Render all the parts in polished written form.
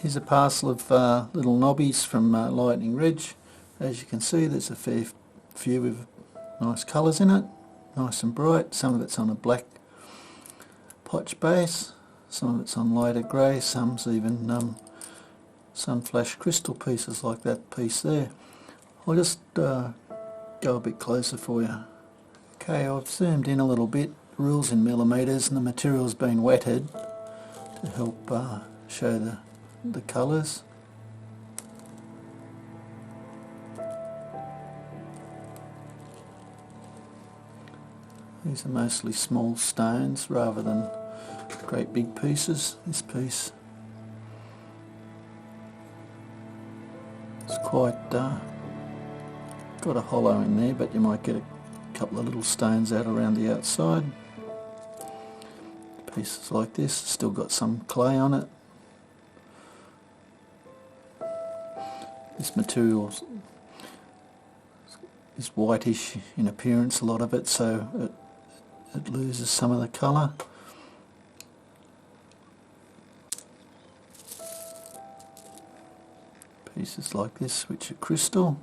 Here's a parcel of little knobbies from Lightning Ridge. As you can see, there's a fair few with nice colours in it, nice and bright. Some of it's on a black potch base, some of it's on lighter grey, some's even sunflash crystal pieces like that piece there. I'll just go a bit closer for you. Okay, I've zoomed in a little bit, rules in millimetres, and the material's been wetted to help show the colours. These are mostly small stones rather than great big pieces. This piece is quite got a hollow in there, but you might get a couple of little stones out around the outside. Pieces like this still got some clay on it. This material is whitish in appearance, a lot of it, so it loses some of the colour. Pieces like this which are crystal.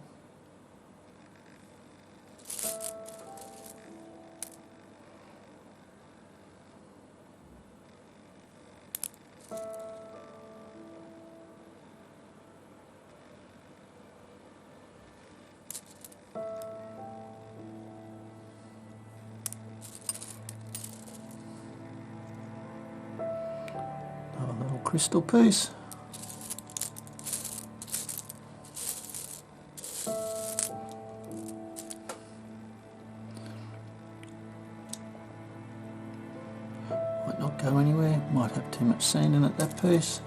Another little crystal piece. Might not go anywhere, might have too much sand in it, that piece.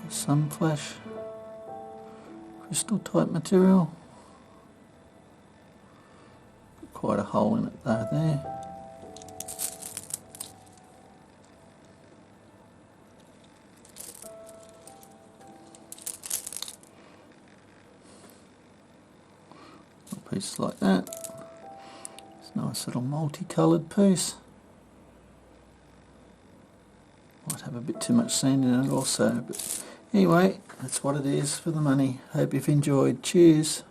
Sunflash crystal type material. Quite a hole in it though there. Pieces like that. It's a nice little multicoloured piece. Might have a bit too much sand in it also, but anyway, that's what it is for the money. Hope you've enjoyed. Cheers.